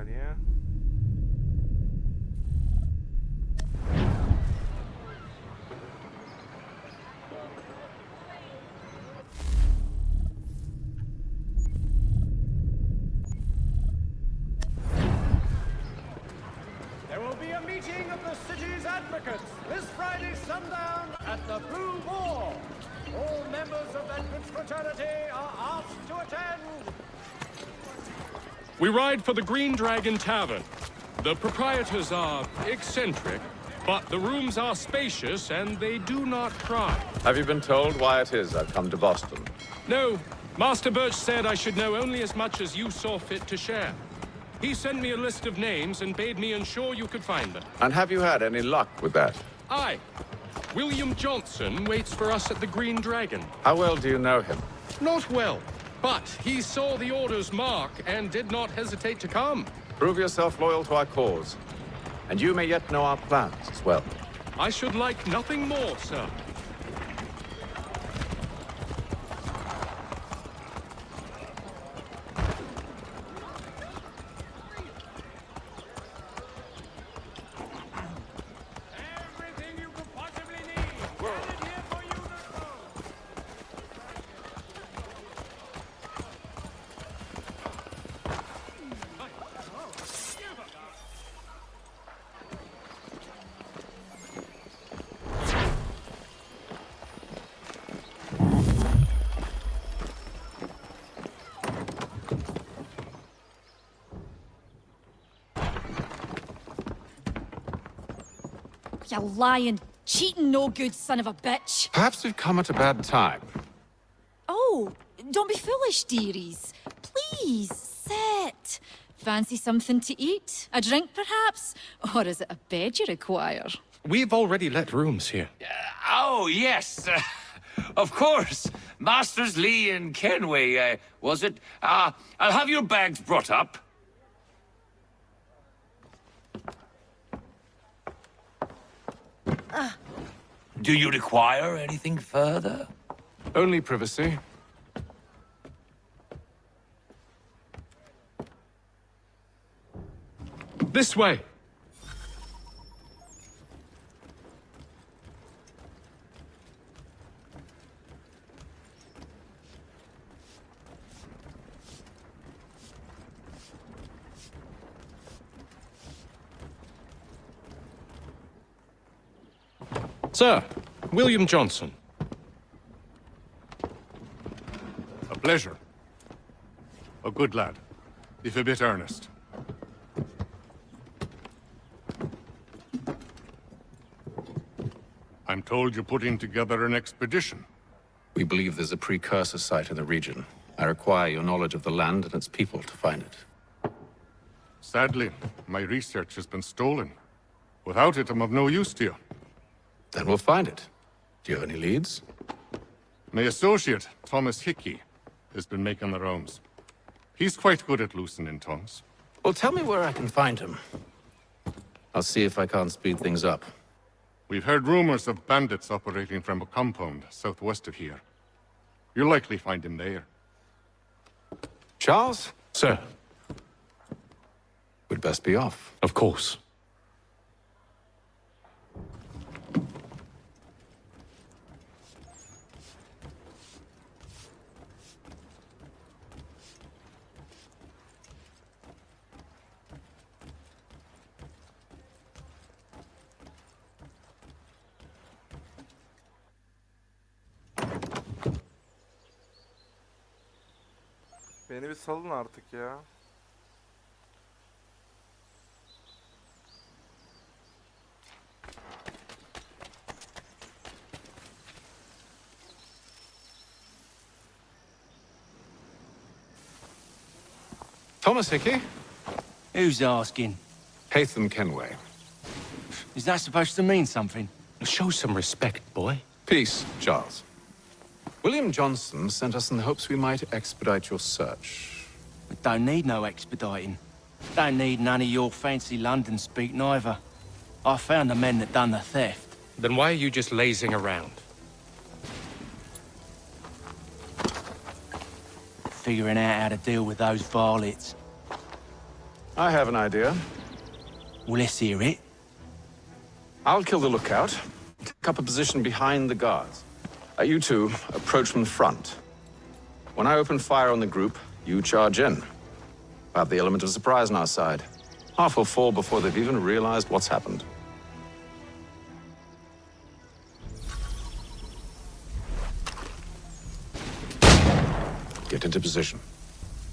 saniye. There will be a meeting of the city's advocates this Friday sundown at the Blue Boar. All members of that good fraternity are asked to attend. We ride for the Green Dragon Tavern. The proprietors are eccentric, but the rooms are spacious and they do not cry. Have you been told why it is I've come to Boston? No, Master Birch said I should know only as much as you saw fit to share. He sent me a list of names and bade me ensure you could find them. And have you had any luck with that? Aye. William Johnson waits for us at the Green Dragon. How well do you know him? Not well, but he saw the order's mark and did not hesitate to come. Prove yourself loyal to our cause. And you may yet know our plans as well. I should like nothing more, sir. Everything you could possibly need. Gathered here for you to know. You lying, cheating, no good son of a bitch. Perhaps we've come at a bad time. Oh, don't be foolish, dearies. Please, sit. Fancy something to eat? A drink, perhaps? Or is it a bed you require? We've already let rooms here. Oh, yes. Of course. Masters Lee and Kenway, was it? I'll have your bags brought up. Do you require anything further? Only privacy. This way. Sir, William Johnson. A pleasure. A good lad, if a bit earnest. I'm told you're putting together an expedition. We believe there's a precursor site in the region. I require your knowledge of the land and its people to find it. Sadly, my research has been stolen. Without it, I'm of no use to you. Then we'll find it. Do you have any leads? My associate, Thomas Hickey, has been making the rounds. He's quite good at loosening tongues. Well, tell me where I can find him. I'll see if I can't speed things up. We've heard rumors of bandits operating from a compound southwest of here. You'll likely find him there. Charles? Sir, We'd best be off. of course. Beni bir salın artık ya. Thomas Hickey? Who's asking? Haytham Kenway. Is that supposed to mean something? Show some respect, boy. Peace, Charles. William Johnson sent us in the hopes we might expedite your search. We don't need no expediting. Don't need none of your fancy London speak neither. I found the men that done the theft. Then why are you just lazing around? Figuring out how to deal with those varlets. I have an idea. Well, let's hear it. I'll kill the lookout, take up a position behind the guards. You two approach from the front. When I open fire on the group, you charge in. We'll have the element of surprise on our side. Half will fall before they've even realized what's happened. Get into position,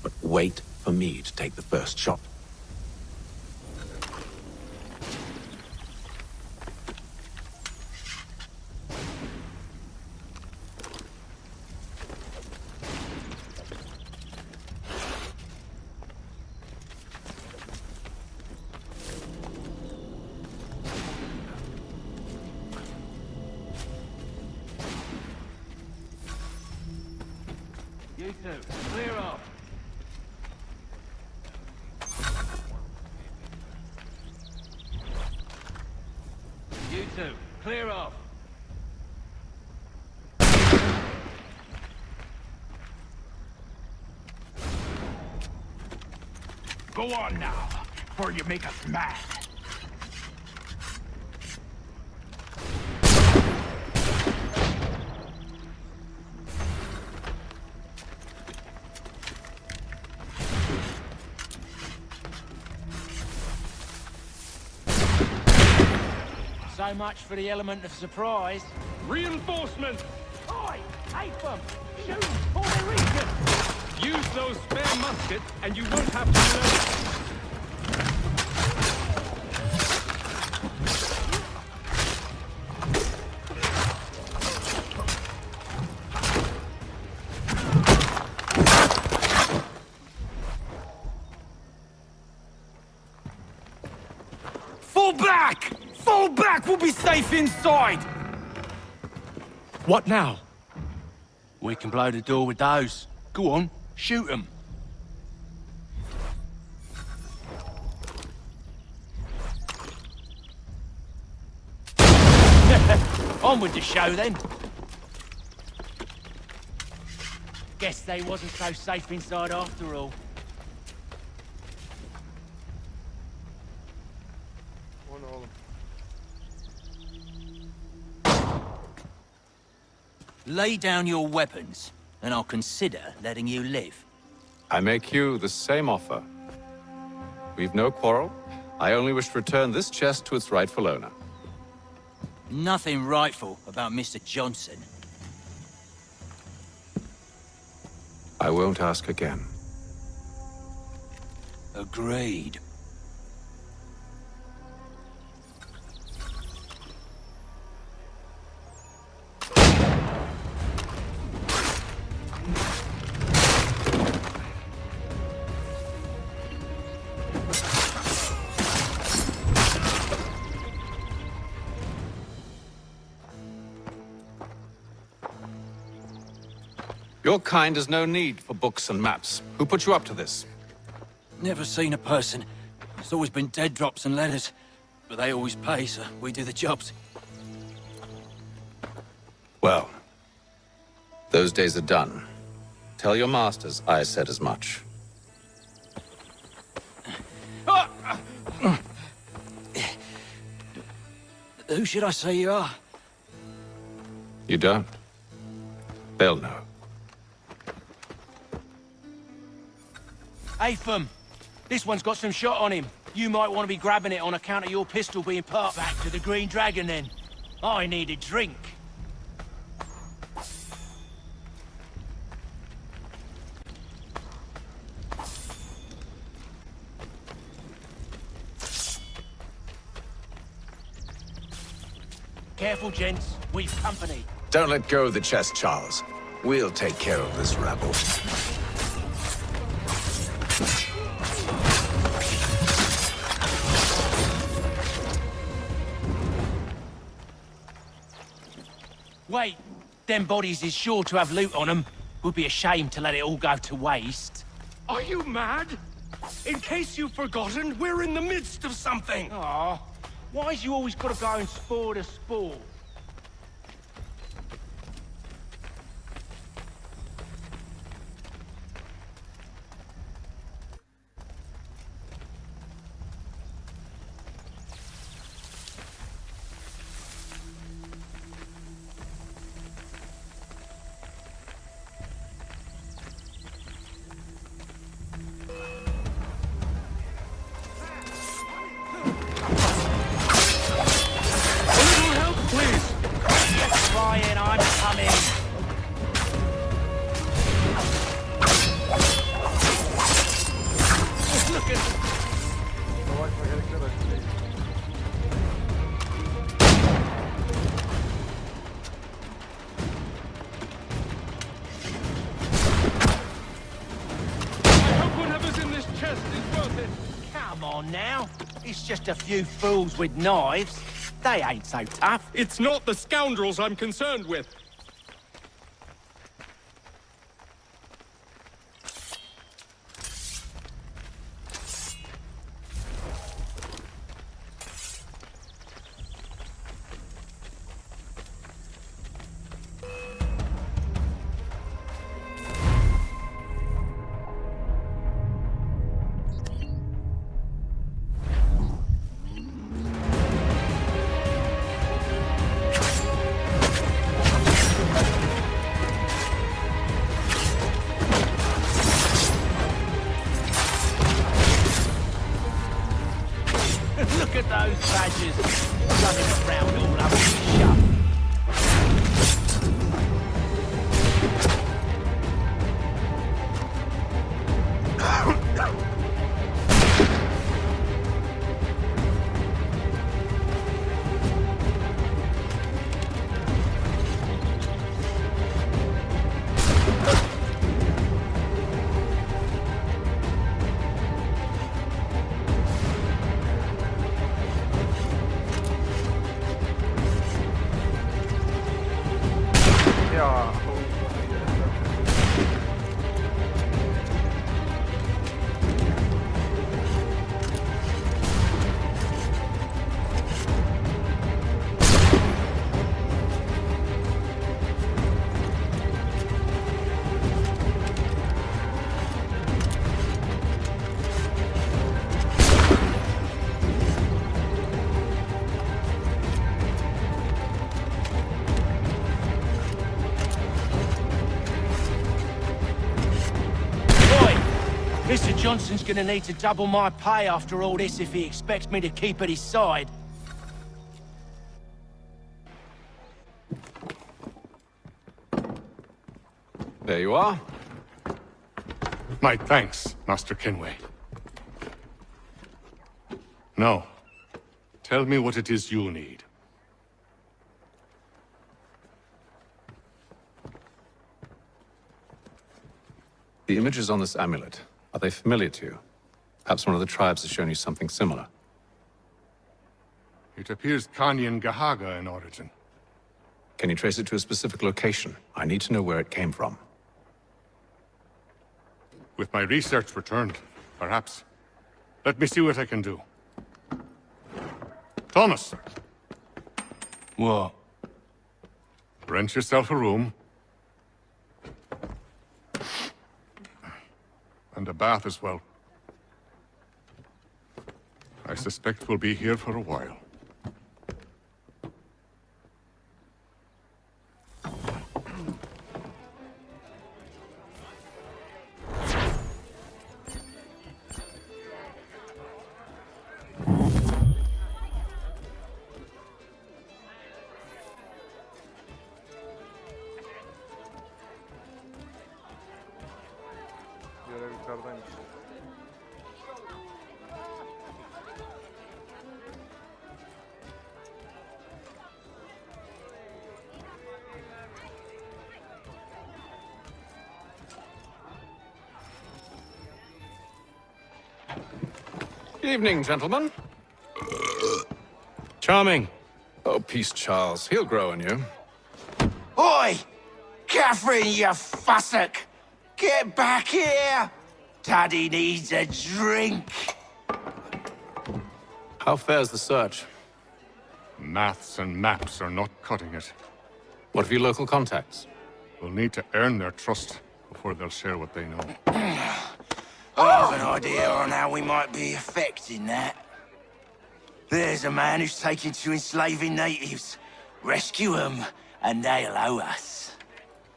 but wait for me to take the first shot. You two, clear off. You two, clear off. Go on now, before you make us mad. So much for the element of surprise. Reinforcements! Oi! Hate them! Shoot before they reach us! Use those spare muskets, and you won't have to load. Fall back! Fall back! We'll be safe inside! What now? We can blow the door with those. Go on, shoot them. On with the show then. Guess they wasn't so safe inside after all. O ne oğlum? Lay down your weapons, and I'll consider letting you live. I make you the same offer. We've no quarrel. I only wish to return this chest to its rightful owner. Nothing rightful about Mr. Johnson. I won't ask again. Agreed. Your kind has no need for books and maps. Who put you up to this? Never seen a person. It's always been dead drops and letters. But they always pay, so we do the jobs. Well, those days are done. Tell your masters I said as much. Who should I say you are? You don't? They'll know. Atham, this one's got some shot on him. You might want to be grabbing it on account of your pistol being part back to the Green Dragon then. I need a drink. Careful, gents. We've company. Don't let go of the chest, Charles. We'll take care of this rabble. Wait, them bodies is sure to have loot on them. Would be a shame to let it all go to waste. Are you mad? In case you've forgotten, we're in the midst of something. Aw, why's you always gotta go and spore to spore? Come on now. It's just a few fools with knives. They ain't so tough. It's not the scoundrels I'm concerned with. Look at those badgers running around all up in shut. Ya. Mr. Johnson's gonna need to double my pay after all this if he expects me to keep at his side. There you are. My thanks, Master Kenway. Now, tell me what it is you need. The images on this amulet, are they familiar to you? Perhaps one of the tribes has shown you something similar. It appears Kanyan Gahaga in origin. Can you trace it to a specific location? I need to know where it came from. With my research returned, perhaps. Let me see what I can do. Thomas! What? Rent yourself a room. And a bath as well. I suspect we'll be here for a while. Görev yukarıdaymış. Evening, gentlemen. Charming. Oh, peace, Charles. He'll grow on you. Oi! Catherine, you fussock! Get back here! Daddy needs a drink. How fares the search? Maths and maps are not cutting it. What of your local contacts? We'll need to earn their trust before they'll share what they know. I have an idea on how we might be affecting that. There's a man who's taken to enslaving natives. Rescue them, and they'll owe us.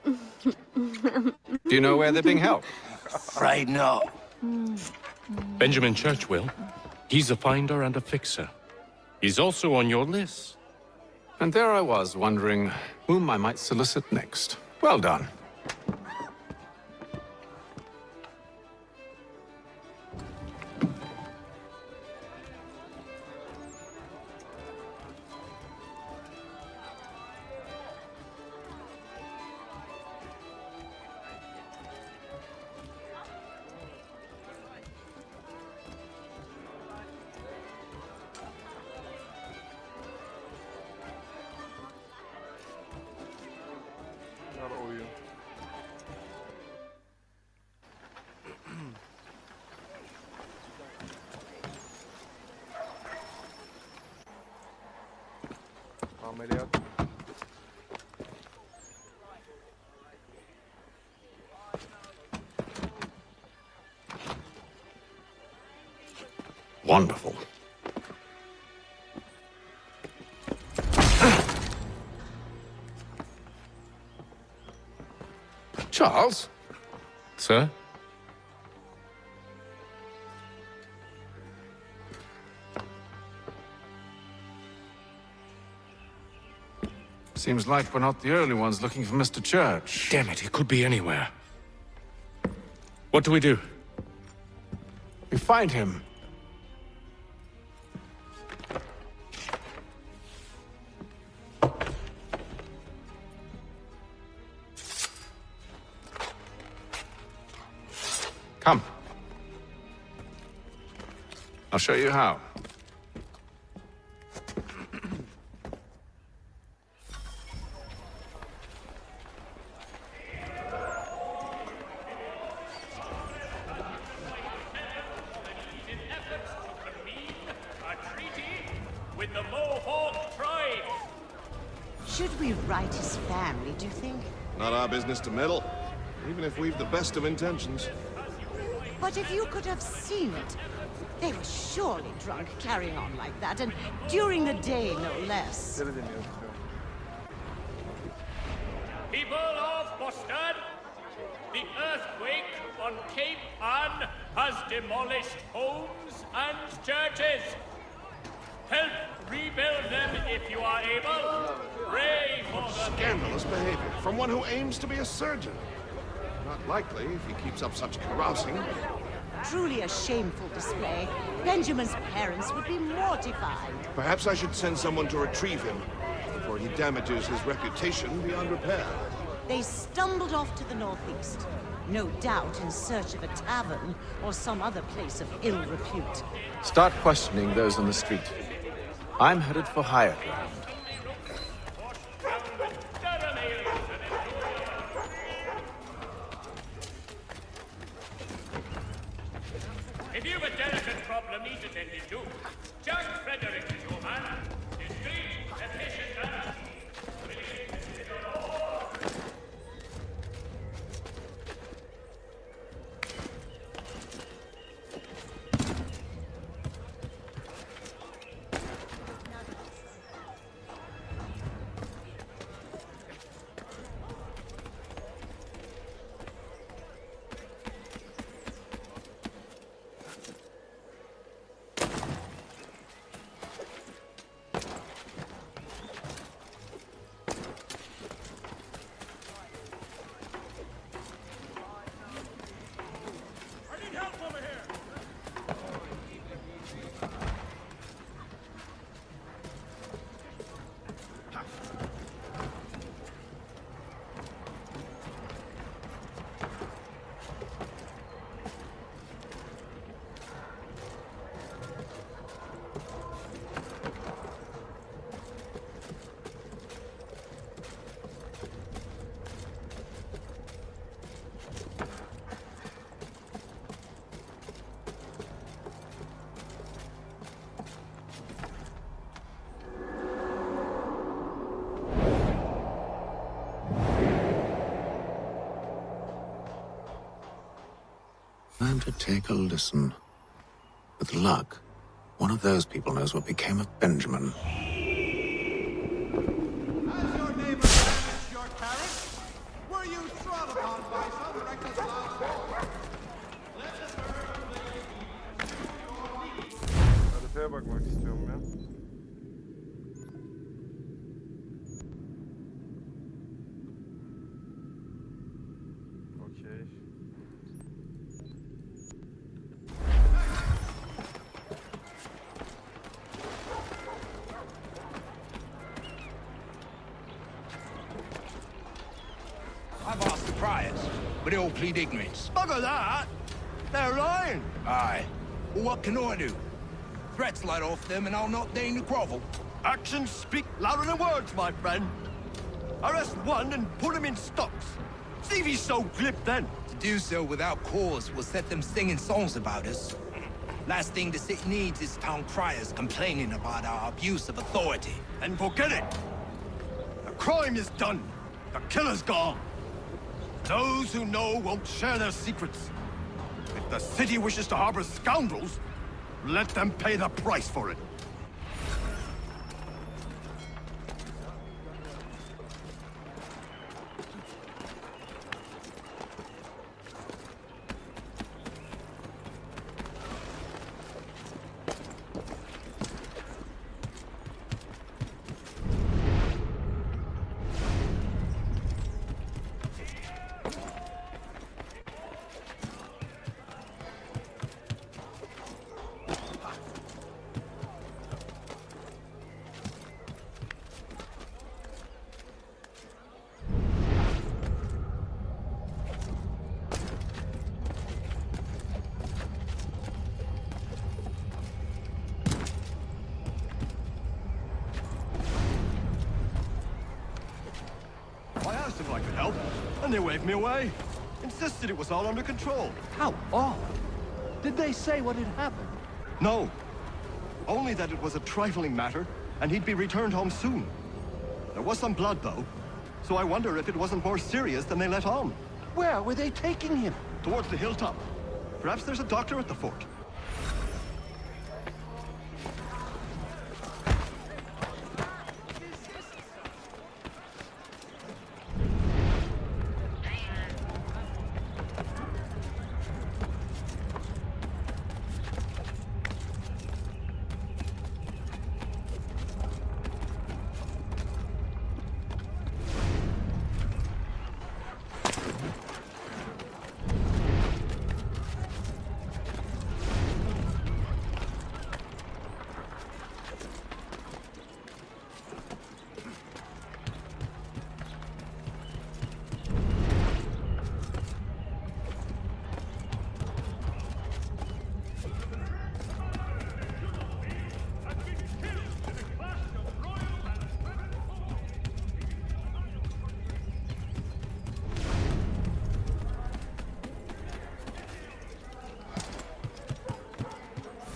Do you know where they're being held? Afraid not. Benjamin Church will. He's a finder and a fixer. He's also on your list. And there I was, wondering whom I might solicit next. Well done. Ameliyat. Wonderful. Charles? Sir? Seems like we're not the only ones looking for Mr. Church. Damn it, he could be anywhere. What do we do? We find him. Come. I'll show you how. With the Mohawk tribe. Should we write his family, do you think? Not our business to meddle, even if we've the best of intentions. But if you could have seen it, they were surely drunk carrying on like that, and during the day, no less. People of Boston, the earthquake on Cape Ann has demolished homes and churches. Help rebuild them if you are able. Pray for them. Scandalous behavior from one who aims to be a surgeon. Not likely if he keeps up such carousing. Truly a shameful display. Benjamin's parents would be mortified. Perhaps I should send someone to retrieve him before he damages his reputation beyond repair. They stumbled off to the northeast, no doubt in search of a tavern or some other place of ill repute. Start questioning those on the street. I'm headed for higher ground. If you've a delicate problem needs attending to, Jack Frederick is your man. Discreet, efficient, and Time to take a listen. With luck, one of those people knows what became of Benjamin. Has your neighbor damaged your carriage? Were you trod upon by some reckless loud? Haritaya bakmak istiyorum ya. Okey. I've asked the priors, but they all plead ignorance. Bugger that! They're lying! Aye. Well, what can I do? Threats light off them and I'll not deign to grovel. Actions speak louder than words, my friend. Arrest one and put him in stocks. See if he's so glib then. To do so without cause will set them singing songs about us. Last thing the city needs is town criers complaining about our abuse of authority. And forget it. crime is done. The killer's gone. Those who know won't share their secrets. If the city wishes to harbor scoundrels, let them pay the price for it. I asked if I could help, and they waved me away. Insisted it was all under control. How odd. Did they say what had happened? No. Only that it was a trifling matter, and he'd be returned home soon. There was some blood, though, so I wonder if it wasn't more serious than they let on. Where were they taking him? Towards the hilltop. Perhaps there's a doctor at the fort.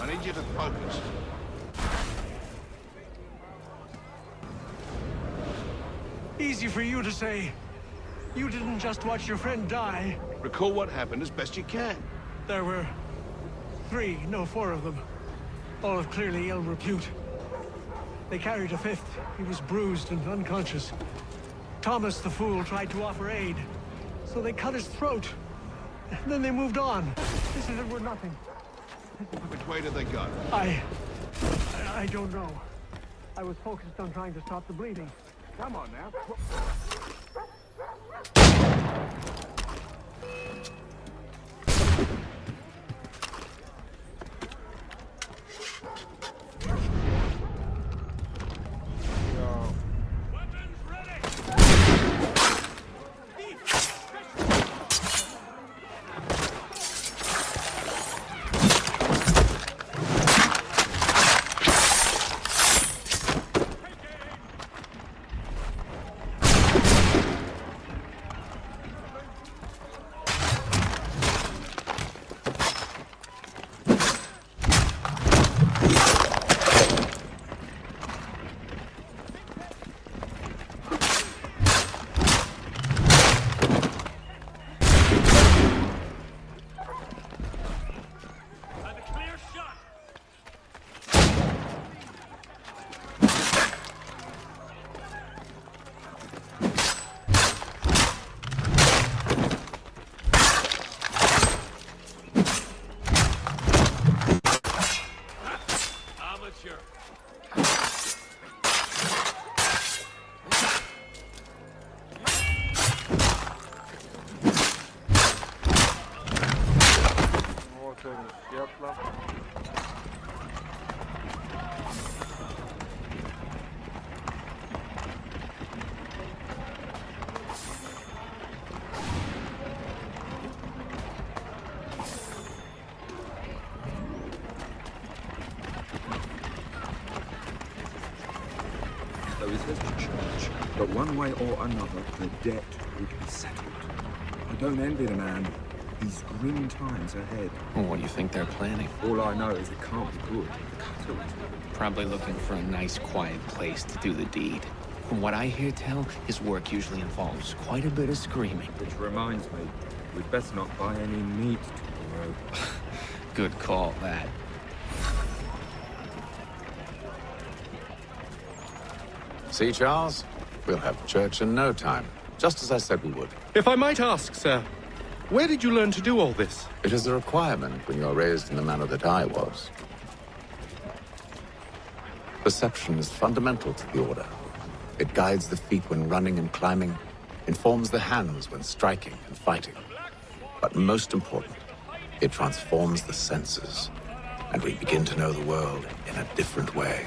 I need you to focus. Easy for you to say. You didn't just watch your friend die. Recall what happened as best you can. There were 4 of them. All of clearly ill repute. They carried a 5th. He was bruised and unconscious. Thomas the fool tried to offer aid, so they cut his throat. Then they moved on. They said it were nothing. Which way did they go? I don't know. I was focused on trying to stop the bleeding. Come on now. But one way or another, the debt would be settled. I don't envy the man. He's grim times ahead. Well, what do you think they're planning? All I know is it can't be good. Probably looking for a nice, quiet place to do the deed. From what I hear tell, his work usually involves quite a bit of screaming. Which reminds me, we'd best not buy any meat tomorrow. Good call, that. See, Charles? We'll have church in no time, just as I said we would. If I might ask, sir, where did you learn to do all this? It is a requirement when you're raised in the manner that I was. Perception is fundamental to the order. It guides the feet when running and climbing, informs the hands when striking and fighting. But most important, it transforms the senses, and we begin to know the world in a different way.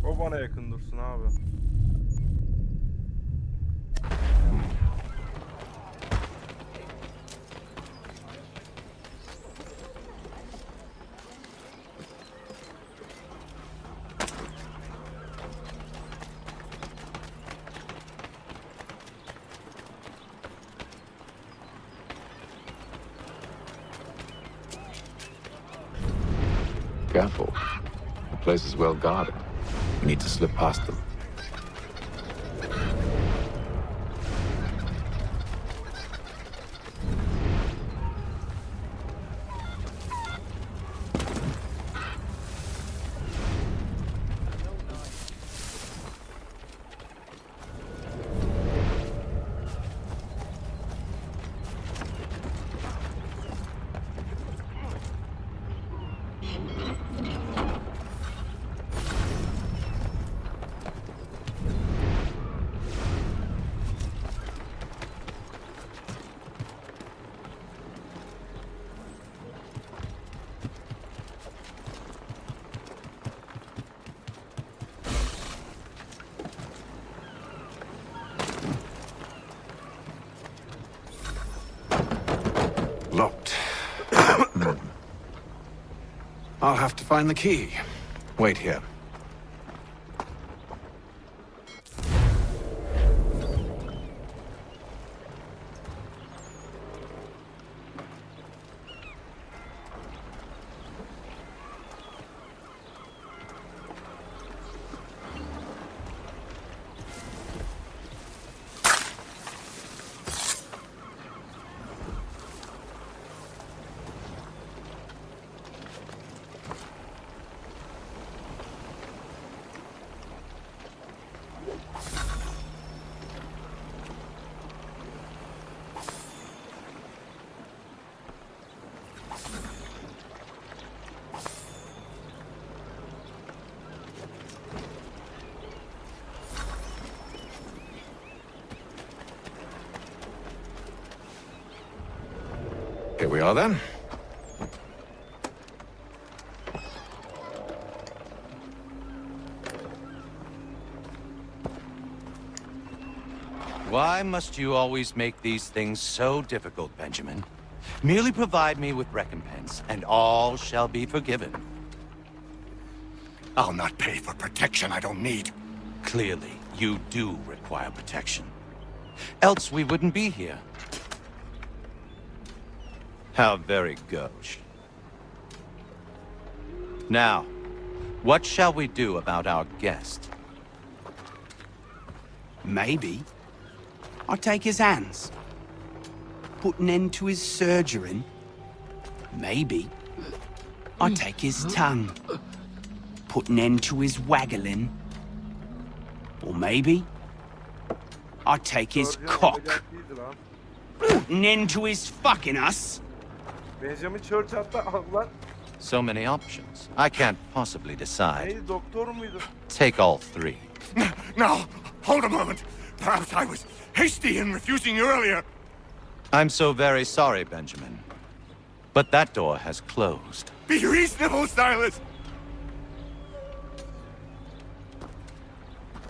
O bana yakın dursun abi. Careful. The place is well guarded. We need to slip past them. Locked. I'll have to find the key. Wait here. Here we are, then. Why must you always make these things so difficult, Benjamin? Merely provide me with recompense, and all shall be forgiven. I'll not pay for protection I don't need. Clearly, you do require protection. Else we wouldn't be here. How very gauche. Now, what shall we do about our guest? Maybe I'll take his hands. Put an end to his surgering. Maybe I'll take his tongue. Put an end to his waggling. Or maybe I'll take his cock. Put an end to his fucking us. Benjamin Church hatta lan. So many options. I can't possibly decide. Neydi, doktor muydu? Take all three. Now, hold a moment. Perhaps I was hasty in refusing you earlier. I'm so very sorry, Benjamin. But that door has closed. Be reasonable, Silas.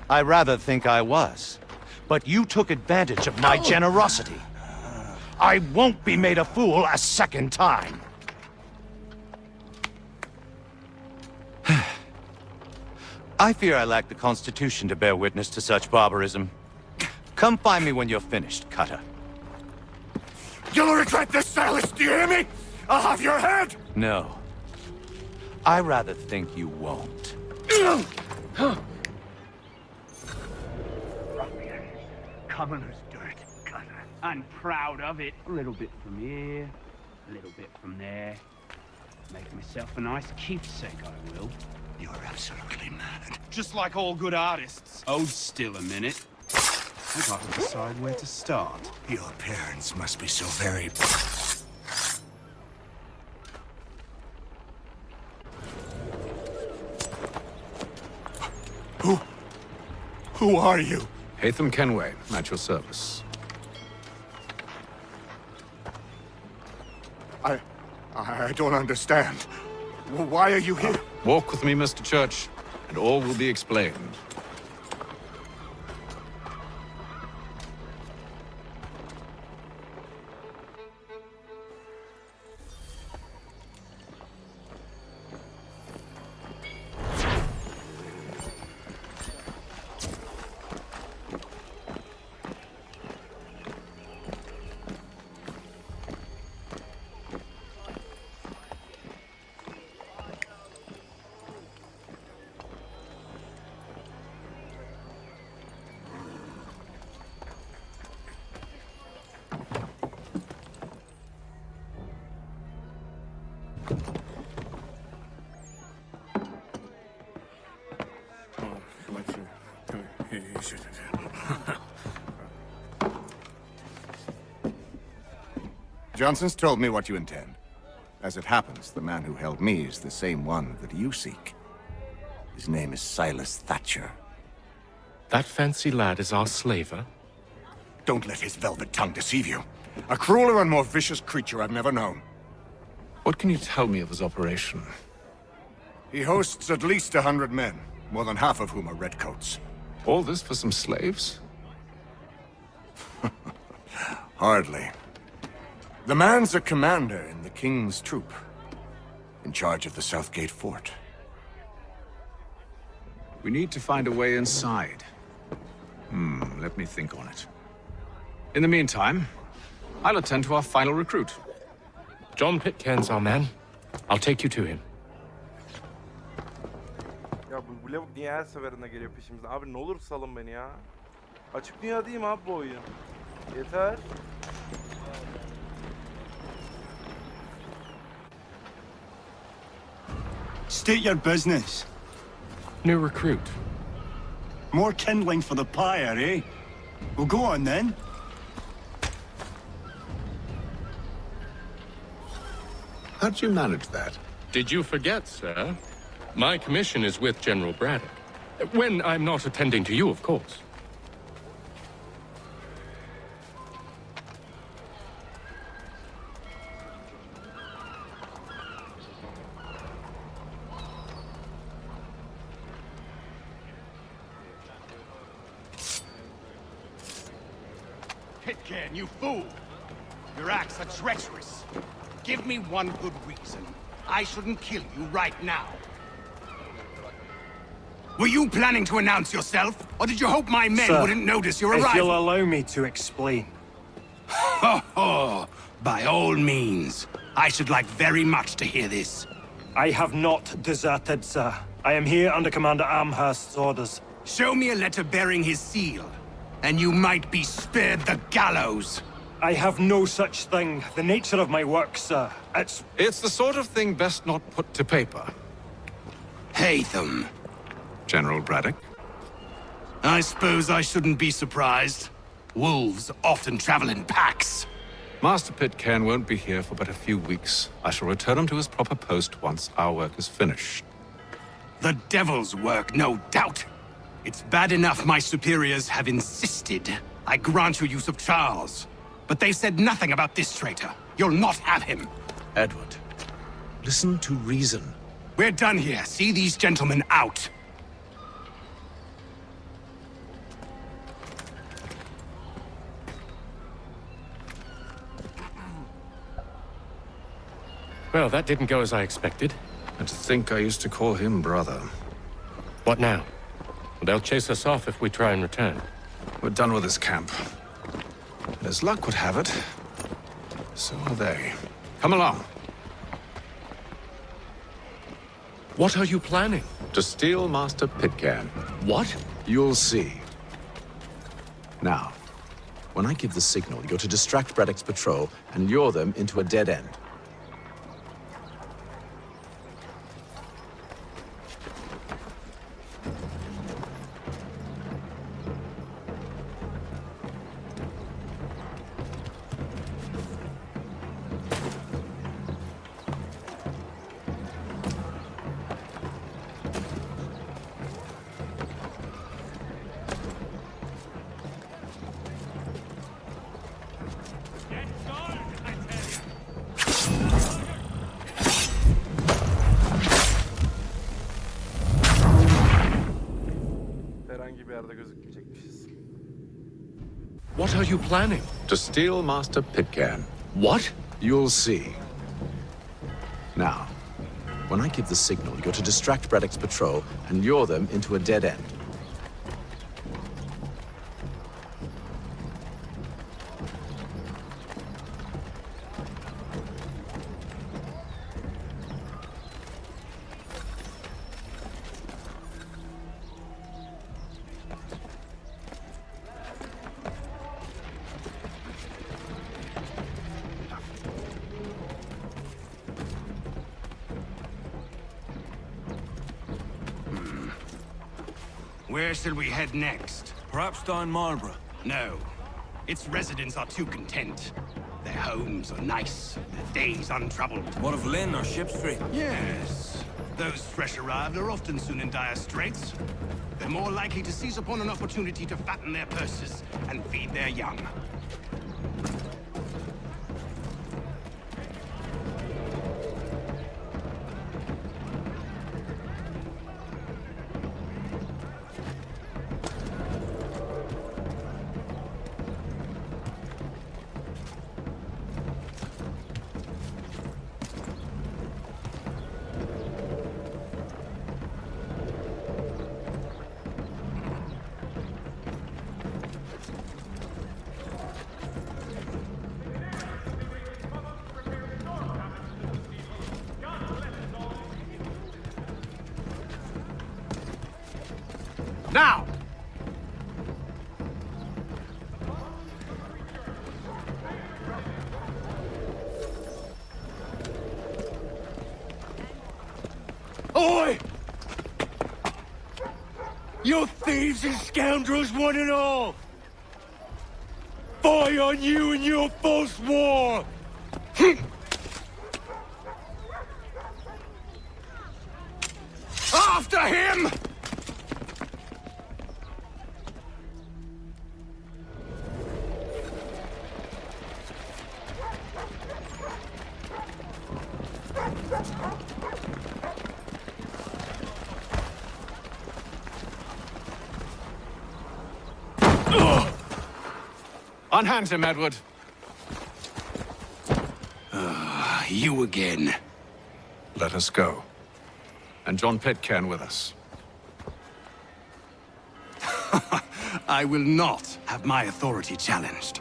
I rather think I was. But you took advantage of my generosity. I won't be made a fool a second time. I fear I lack the constitution to bear witness to such barbarism. Come find me when you're finished, Cutter. You'll regret this, Silas, do you hear me? I'll have your head! No. I rather think you won't. Commoner's dirt, Cutter. I'm proud of it. A little bit from here, a little bit from there. Make myself a nice keepsake, I will. You're absolutely mad. Just like all good artists. Hold still a minute. I gotta decide where to start. Your parents must be so very... Who are you? Hatham Kenway, at your service. I don't understand. Why are you here? Walk with me, Mr. Church, and all will be explained. Johnson's told me what you intend. As it happens, the man who held me is the same one that you seek. His name is Silas Thatcher. That fancy lad is our slaver? Don't let his velvet tongue deceive you. A crueler and more vicious creature I've never known. What can you tell me of his operation? He hosts at least 100 men, more than half of whom are redcoats. All this for some slaves? Hardly. The man's a commander in the King's troop, in charge of the Southgate Fort. We need to find a way inside. Let me think on it. In the meantime, I'll attend to our final recruit. John Pitcairn's our man. I'll take you to him. Ya bu lavuk niye her seferinde geliyor peşimize? Abi ne olur salın beni ya. Açık dünya değil mi abi bu oyun? Yeter. State your business. New recruit. More kindling for the pyre, eh? Well, go on then. How'd you manage that? Did you forget, sir? My commission is with General Braddock. When I'm not attending to you, of course. Pitcairn, you fool! Your acts are treacherous. Give me one good reason I shouldn't kill you right now. Were you planning to announce yourself, or did you hope my men wouldn't notice your arrival? If you'll allow me to explain. Ho ho! By all means. I should like very much to hear this. I have not deserted, sir. I am here under Commander Amherst's orders. Show me a letter bearing his seal, and you might be spared the gallows. I have no such thing. The nature of my work, sir, It's the sort of thing best not put to paper. Hatham. General Braddock? I suppose I shouldn't be surprised. Wolves often travel in packs. Master Pitcairn won't be here for but a few weeks. I shall return him to his proper post once our work is finished. The devil's work, no doubt. It's bad enough my superiors have insisted I grant you use of Charles. But they've said nothing about this traitor. You'll not have him. Edward, listen to reason. We're done here. See these gentlemen out. Well, that didn't go as I expected. And to think I used to call him brother. What now? They'll chase us off if we try and return. We're done with this camp. And as luck would have it, so are they. Come along. What are you planning? To steal Master Pitcairn. What? You'll see. Now, when I give the signal, you're to distract Braddock's patrol and lure them into a dead end. Herhangi bir yerde gözükmeyecekmişiz. What are you planning? To steal Master Pitcairn. What? You'll see. Now, when I give the signal, you're to distract Braddock's patrol and lure them into a dead end. Where shall we head next? Perhaps down Marlborough. No. Its residents are too content. Their homes are nice, their days untroubled. What of Lynn or Ship Street? Yes. Those fresh arrived are often soon in dire straits. They're more likely to seize upon an opportunity to fatten their purses and feed their young. Now! Oi! You thieves and scoundrels, one and all! Fie on you and your false war! After him! Unhand him, Edward. You again. Let us go. And John Pitcairn with us. I will not have my authority challenged.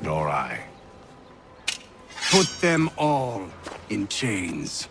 Nor I. Put them all in chains.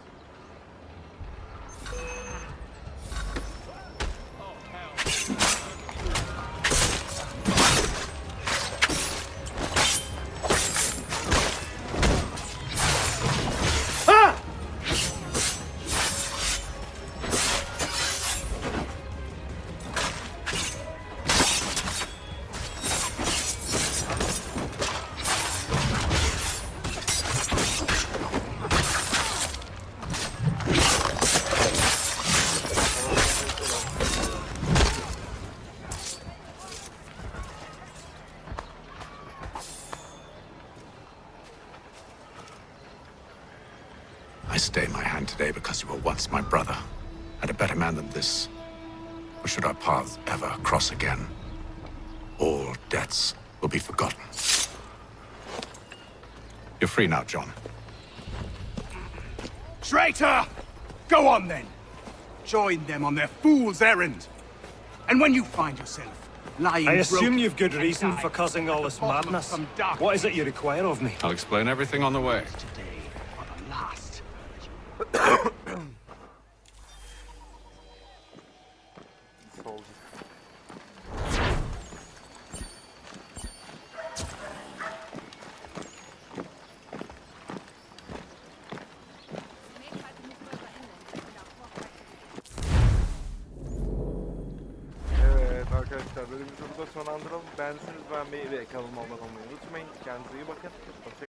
I stay my hand today because you were once my brother, and a better man than this. Or should our paths ever cross again, all debts will be forgotten. You're free now, John. Traitor! Go on then! Join them on their fool's errand! And when you find yourself lying I assume broken you've good and reason dying for causing all this at the bottom of madness. some dark What is it you require of me? I'll explain everything on the way. last. Evet arkadaşlar, bölümümüzü burada sonlandıralım. Beğendiyseniz beğenmeyi ve kanalıma abone olmayı unutmayın. Kendinize iyi bakın. Hoşça